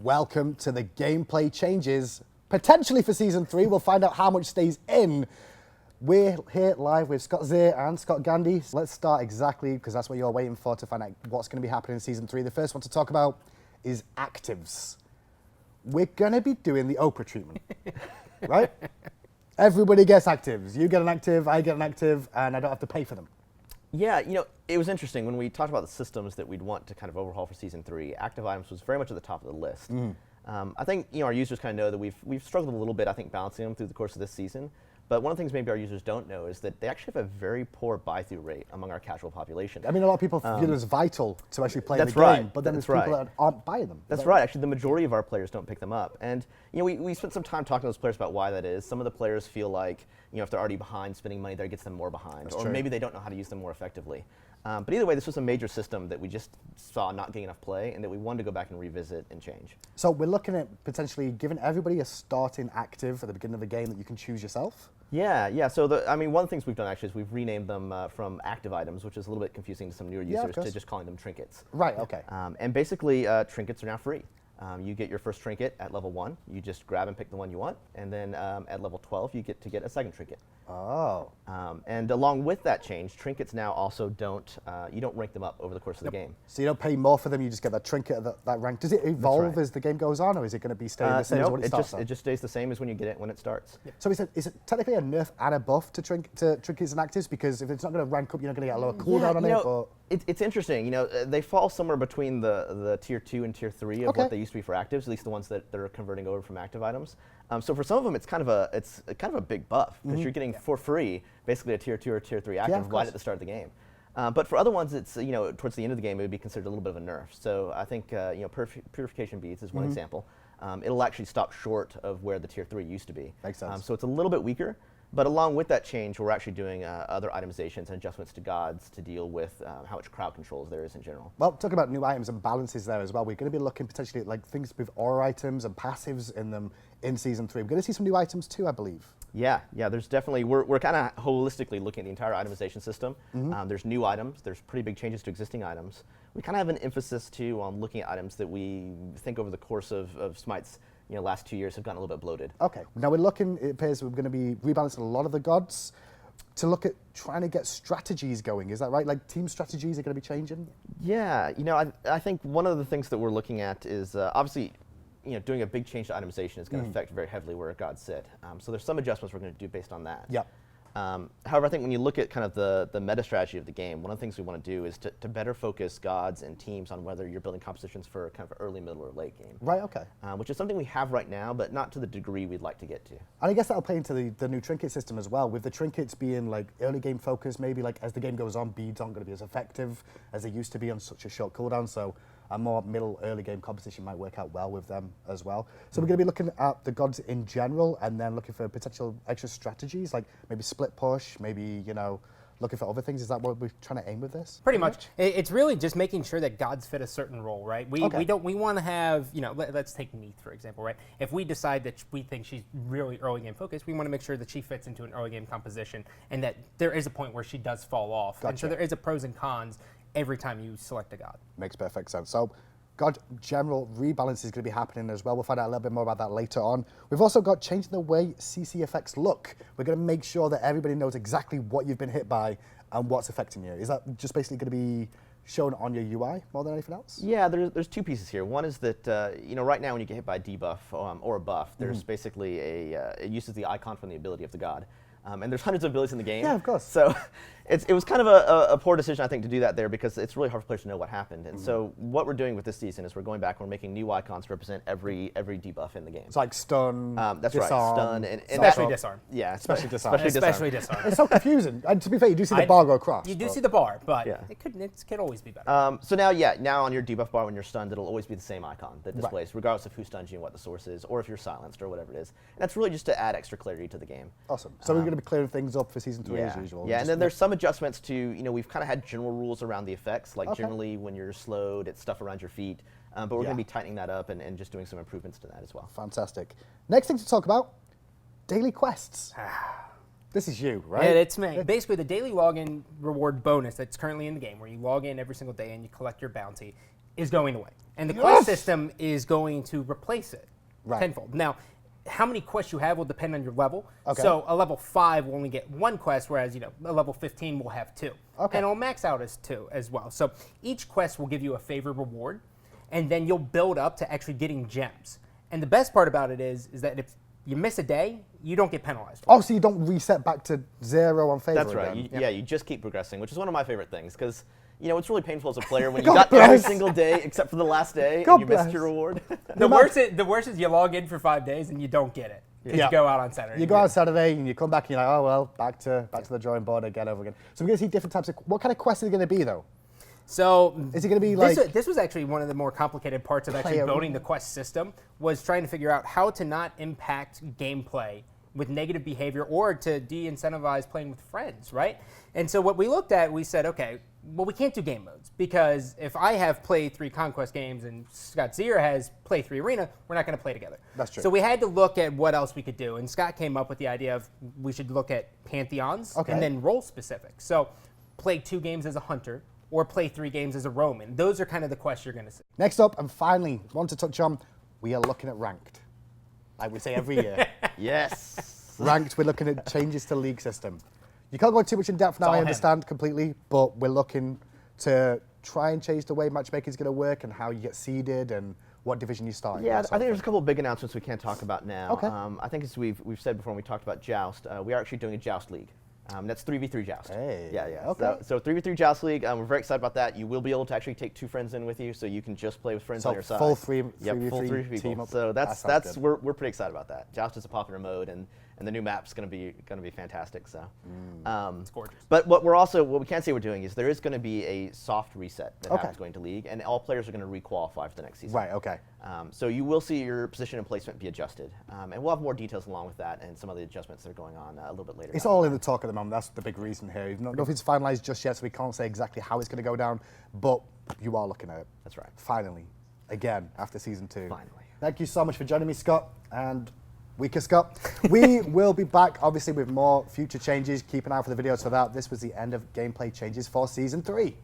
Welcome to the gameplay changes, potentially for Season 3. We'll find out how much stays in. We're here live with Scott Zir and Scott Gandhi. So let's start exactly, because that's what you're waiting for, to find out what's going to be happening in Season 3. The first one to talk about is actives. We're going to be doing the Oprah treatment, right? Everybody gets actives. You get an active, I get an active, and I don't have to pay for them. Yeah, you know, it was interesting when we talked about the systems that we'd want to kind of overhaul for Season 3. Active items was very much at the top of the list. I think our users kind of know that we've struggled a little bit, I think, balancing them through the course of this season. But one of the things maybe our users don't know is that they actually have a very poor buy-through rate among our casual population. I mean, a lot of people view it as vital to actually play the game, but then there's people that aren't buying them. That's right. Actually, the majority of our players don't pick them up. And we spent some time talking to those players about why that is. Some of the players feel like if they're already behind spending money, that gets them more behind. That's or true. Maybe they don't know how to use them more effectively. But either way, this was a major system that we just saw not getting enough play and that we wanted to go back and revisit and change. So we're looking at potentially giving everybody a starting active at the beginning of the game that you can choose yourself? Yeah. So one of the things we've done actually is we've renamed them from active items, which is a little bit confusing to some newer users, to just calling them trinkets. Right, okay. And basically, trinkets are now free. You get your first trinket at level 1. You just grab and pick the one you want. And then at level 12, you get to get a second trinket. Oh. And along with that change, trinkets now also you don't rank them up over the course of the game. So you don't pay more for them, you just get that trinket at that rank. Does it evolve as the game goes on, or is it going to be staying the same as when it starts? It just stays the same as when you get it when it starts. Yeah. So is it technically a nerf and a buff to trinkets and actives? Because if it's not going to rank up, you're not going to get a lower cooldown on it? Or? It's interesting. They fall somewhere between the tier 2 and tier 3 of what they used to be for actives, at least the ones that are converting over from active items. So for some of them, it's kind of a big buff, because you're getting for free basically a tier 2 or tier 3 active right at the start of the game. But for other ones, it's towards the end of the game, it would be considered a little bit of a nerf. So I think purification beads is one example. It'll actually stop short of where the tier 3 used to be. Makes sense. So it's a little bit weaker. But along with that change, we're actually doing other itemizations and adjustments to gods to deal with how much crowd controls there is in general. Well, talking about new items and balances there as well, we're going to be looking potentially at like things with aura items and passives in them in Season 3. We're going to see some new items too, I believe. Yeah, there's definitely, we're kind of holistically looking at the entire itemization system. There's new items, there's pretty big changes to existing items. We kind of have an emphasis too on looking at items that we think over the course of SMITE's last 2 years have gotten a little bit bloated. Okay, now we're looking, it appears we're going to be rebalancing a lot of the gods to look at trying to get strategies going. Is that right? Like team strategies are going to be changing? Yeah, I think one of the things that we're looking at is obviously, doing a big change to itemization is going to affect very heavily where gods sit. So there's some adjustments we're going to do based on that. Yeah. However, I think when you look at kind of the meta strategy of the game, one of the things we want to do is to better focus gods and teams on whether you're building compositions for kind of early, middle, or late game. Right, okay. Which is something we have right now, but not to the degree we'd like to get to. And I guess that'll play into the new trinket system as well, with the trinkets being like early game focused, maybe like as the game goes on, beads aren't going to be as effective as they used to be on such a short cooldown, so a more middle early game composition might work out well with them as well. So we're going to be looking at the gods in general and then looking for potential extra strategies, like maybe split push, maybe, looking for other things. Is that what we're trying to aim with this? Pretty much. It's really just making sure that gods fit a certain role, right? We want to have, let's take Neith, for example, right? If we decide that we think she's really early game focused, we want to make sure that she fits into an early game composition and that there is a point where she does fall off. Gotcha. And so there is a pros and cons every time you select a god. Makes perfect sense. So God general rebalance is going to be happening as well. We'll find out a little bit more about that later on. We've also got changing the way CC effects look. We're going to make sure that everybody knows exactly what you've been hit by and what's affecting you. Is that just basically going to be shown on your UI more than anything else? Yeah, there's two pieces here. One is that right now when you get hit by a debuff or a buff, there's basically it uses the icon from the ability of the god. And there's hundreds of abilities in the game. Yeah, of course. So it was kind of a poor decision, I think, to do that there because it's really hard for players to know what happened. And so what we're doing with this season is we're going back and we're making new icons to represent every debuff in the game. It's like stun, that's disarm, right, stun. And especially disarm. Yeah, especially disarm. Especially disarm. It's so confusing. And to be fair, you do see the bar go across. You do see the bar, but it could always be better. So now on your debuff bar when you're stunned, it'll always be the same icon that displays, regardless of who stuns you and what the source is, or if you're silenced or whatever it is. And that's really just to add extra clarity to the game. Awesome. So we're going to be clearing things up for Season 3 as usual. Yeah, and then there's some adjustments to, we've kind of had general rules around the effects, like generally when you're slowed, it's stuff around your feet. But we're going to be tightening that up and just doing some improvements to that as well. Fantastic. Next thing to talk about, daily quests. This is you, right? Yeah, it's me. Basically, the daily login reward bonus that's currently in the game, where you log in every single day and you collect your bounty, is going away. And the quest system is going to replace it tenfold. Now, how many quests you have will depend on your level. Okay. So a level 5 will only get 1 quest, whereas a level 15 will have 2. Okay. And it'll max out as 2 as well. So each quest will give you a favorite reward, and then you'll build up to actually getting gems. And the best part about it is that if you miss a day, you don't get penalized. Oh, so you don't reset back to 0 on favor. That's right. Again. Yeah, you just keep progressing, which is one of my favorite things, because it's really painful as a player when you got every single day except for the last day and you missed your reward. The worst is you log in for 5 days and you don't get it. Because you go out on Saturday. You go out on Saturday and you come back and you're like, oh well, back to the drawing board again, over again. So we're going to see different types of. What kind of quests are they going to be though? So is it going to be like this was actually one of the more complicated parts of actually building the quest system, was trying to figure out how to not impact gameplay with negative behavior or to de-incentivize playing with friends, right? And so what we looked at, we said, okay, well, we can't do game modes, because if I have played 3 Conquest games and Scott Zier has played 3 Arena, we're not going to play together. That's true. So we had to look at what else we could do, and Scott came up with the idea of we should look at pantheons and then role specific. So play 2 games as a hunter or play 3 games as a Roman. Those are kind of the quests you're going to see. Next up, and finally, want to touch on, we are looking at ranked. Like we say every year. Yes. Ranked, we're looking at changes to league system. You can't go too much in depth now, I understand completely, but we're looking to try and change the way matchmaking is going to work and how you get seeded and what division you start in. Yeah, I think there's a couple of big announcements we can't talk about now. Okay. I think as we've said before when we talked about Joust, we are actually doing a Joust League. That's 3v3 Joust. Hey. Yeah. Okay. So 3v3 Joust League, we're very excited about that. You will be able to actually take 2 friends in with you, so you can just play with friends on your side. Full 3v3 full 3 people. team up. So that's we're pretty excited about that. Joust is a popular mode, and the new map's going to be fantastic. So it's gorgeous. But what we can say we're doing is there is going to be a soft reset that happens going to League, and all players are going to requalify for the next season. Right. Okay. So you will see your position and placement be adjusted, and we'll have more details along with that and some of the adjustments that are going on a little bit later. It's all in the talk at the moment. That's the big reason here. Nothing's finalized just yet, so we can't say exactly how it's going to go down, but you are looking at it. That's right. Finally, again, after season 2. Finally. Thank you so much for joining me, Scott, and Weaker Scott. We will be back, obviously, with more future changes. Keep an eye out for the videos for that. This was the end of gameplay changes for season 3.